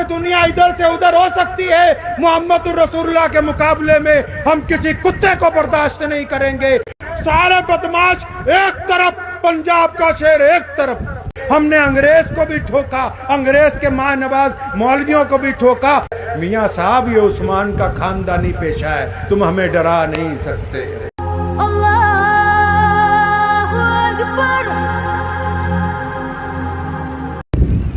دنیا ادھر سے ادھر ہو سکتی ہے، محمد رسول اللہ کے مقابلے میں ہم کسی کتے کو برداشت نہیں کریں گے۔ سارے بدماش ایک طرف، پنجاب کا شیر ایک طرف۔ ہم نے انگریز کو بھی ٹھوکا، انگریز کے ماں نواز مولویوں کو بھی ٹھوکا۔ میاں صاحب یہ عثمان کا خاندانی پیشہ ہے، تم ہمیں ڈرا نہیں سکتے۔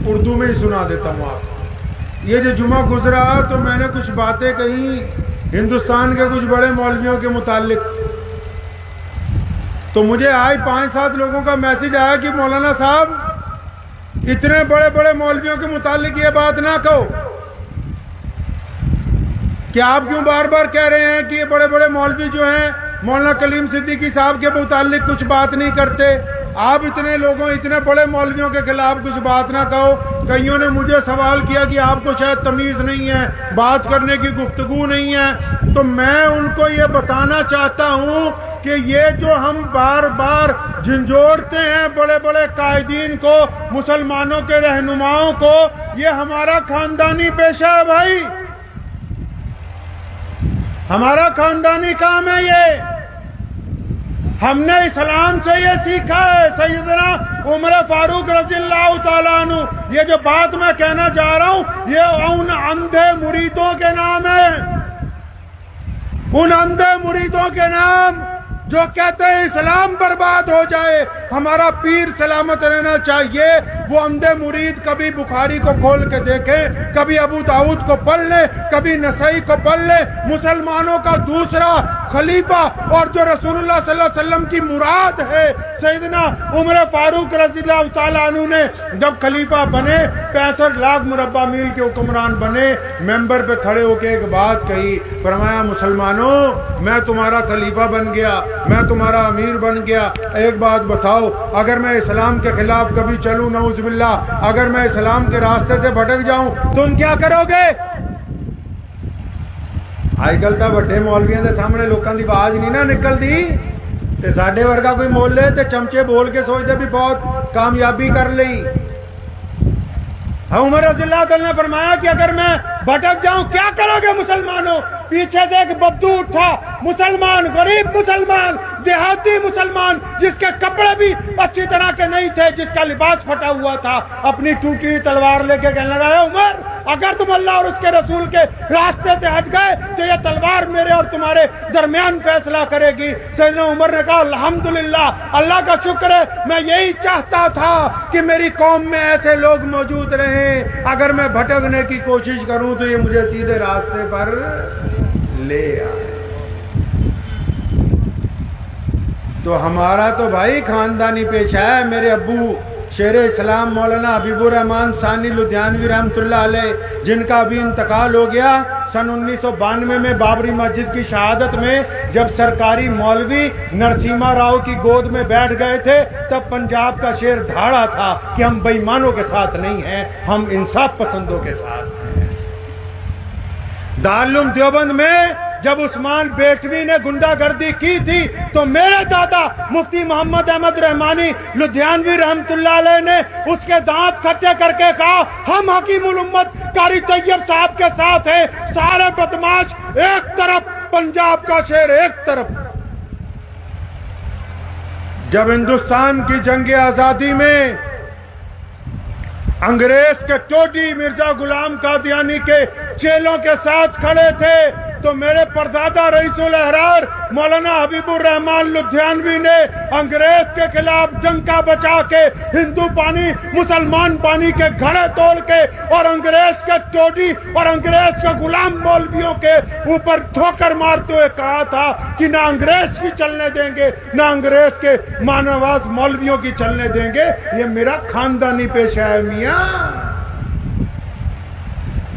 اردو میں ہی سنا دیتا ہوں آپ۔ یہ جو جمعہ گزرا تو میں نے کچھ باتیں کہیں ہندوستان کے کچھ بڑے مولویوں کے متعلق، تو مجھے آج 5-7 لوگوں کا میسج آیا کہ مولانا صاحب اتنے بڑے بڑے مولویوں کے متعلق یہ بات نہ کہو، کہ آپ کیوں بار بار کہہ رہے ہیں کہ یہ بڑے بڑے مولوی جو ہیں مولانا کلیم صدیقی صاحب کے متعلق کچھ بات نہیں کرتے، آپ اتنے لوگوں اتنے بڑے مولویوں کے خلاف کچھ بات نہ کہو۔ کئیوں نے مجھے سوال کیا کہ آپ کو شاید تمیز نہیں ہے، بات کرنے کی گفتگو نہیں ہے، تو میں ان کو یہ بتانا چاہتا ہوں کہ یہ جو ہم بار بار جھنجھوڑتے ہیں بڑے بڑے قائدین کو، مسلمانوں کے رہنماؤں کو، یہ ہمارا خاندانی پیشہ ہے بھائی، ہمارا خاندانی کام ہے یہ۔ ہم نے اسلام سے یہ سیکھا ہے۔ سیدنا عمر فاروق رضی اللہ تعالیٰ عنہ، یہ جو بات میں کہنا چاہ رہا ہوں یہ ان اندھے مریدوں کے نام ہے، ان اندھے مریدوں کے نام جو کہتے ہیں اسلام برباد ہو جائے، ہمارا پیر سلامت رہنا چاہیے۔ وہ اندھے مرید کبھی بخاری کو کھول کے دیکھیں، کبھی ابو داؤد کو پڑھ لیں، کبھی نسائی کو پڑھ لیں۔ مسلمانوں کا دوسرا خلیفہ اور جو رسول اللہ صلی اللہ علیہ وسلم کی مراد ہے، سیدنا عمر فاروق رضی اللہ تعالیٰ عنہ نے جب خلیفہ بنے، 65 لاکھ مربع میل کے حکمران بنے، ممبر پہ کھڑے ہو کے ایک بات کہی، فرمایا مسلمانوں میں تمہارا خلیفہ بن گیا، میں تمہارا امیر بن گیا، ایک بات بتاؤ، اگر میں اسلام کے خلاف کبھی چلوں نعوذ باللہ، اگر میں اسلام کے راستے سے بھٹک جاؤں تم کیا کرو گے؟ آج کل تو بڑے مولویوں کے سامنے لوگوں کی آواز نہیں نہ نکلتی، تے ساڈے ورگا کوئی مول لے تے چمچے بول کے سوچتے بھی بہت کامیابی کر لی۔ عمر رضی اللہ عنہ نے فرمایا کہ اگر میں بھٹک جاؤں کیا کرو گے مسلمانوں؟ پیچھے سے ایک بدو اٹھا، مسلمان، غریب مسلمان، دیہاتی مسلمان، جس کے کپڑے بھی اچھی طرح کے نہیں تھے، جس کا لباس پھٹا ہوا تھا، اپنی ٹوٹی تلوار لے کے کہنے لگا، اے عمر اگر تم اللہ اور اس کے رسول کے راستے سے ہٹ گئے تو یہ تلوار میرے اور تمہارے درمیان فیصلہ کرے گی۔ سیدنا عمر نے کہا الحمدللہ، اللہ کا شکر ہے، میں یہی چاہتا تھا کہ میری قوم میں ایسے لوگ موجود رہیں، اگر میں بھٹکنے کی کوشش کروں تو یہ مجھے سیدھے راستے پر لے آئے۔ تو ہمارا تو بھائی خاندانی پیشہ ہے۔ میرے ابو شیر اسلام مولانا حبیب الرحمان ثانی لدھیانوی رحمۃ اللہ علیہ، جن کا ابھی انتقال ہو گیا، سن 1992 میں بابری مسجد کی شہادت میں جب سرکاری مولوی نرسیما راؤ کی گود میں بیٹھ گئے تھے، تب پنجاب کا شیر دھاڑا تھا کہ ہم بے ایمانوں کے ساتھ نہیں ہیں، ہم انصاف پسندوں کے ساتھ ہیں۔ دارالعلوم دیوبند میں جب عثمان بیٹوی نے گنڈا گردی کی تھی تو میرے دادا مفتی محمد احمد رحمانی لدھیانوی رحمت اللہ علیہ نے اس کے دانت کھٹے کر کے کہا، ہم حکیم الامت قاری طیب صاحب کے ساتھ ہیں، سارے بدماش ایک طرف، پنجاب کا شیر ایک طرف۔ جب ہندوستان کی جنگ آزادی میں انگریز کے ٹوڈی مرزا غلام قادیانی کے چیلوں کے ساتھ کھڑے تھے تو میرے پردادا رئیس الاحرار مولانا حبیب الرحمان لدھیانوی نے انگریز کے خلاف ڈنکا بچا کے ہندو پانی مسلمان پانی کے گھڑے توڑ کے اور انگریز کے ٹوڈی اور انگریز کے غلام مولویوں کے اوپر ٹھوکر مارتے ہوئے کہا تھا کہ نہ انگریز کی چلنے دیں گے نہ انگریز کے مانواز مولویوں کی چلنے دیں گے۔ یہ میرا خاندانی پیشہ ہے میاں۔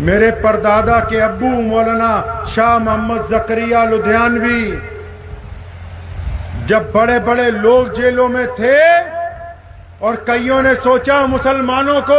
میرے پردادا کے ابو مولانا شاہ محمد زکریا لدھیانوی جب بڑے بڑے لوگ جیلوں میں تھے اور کئیوں نے سوچا مسلمانوں کو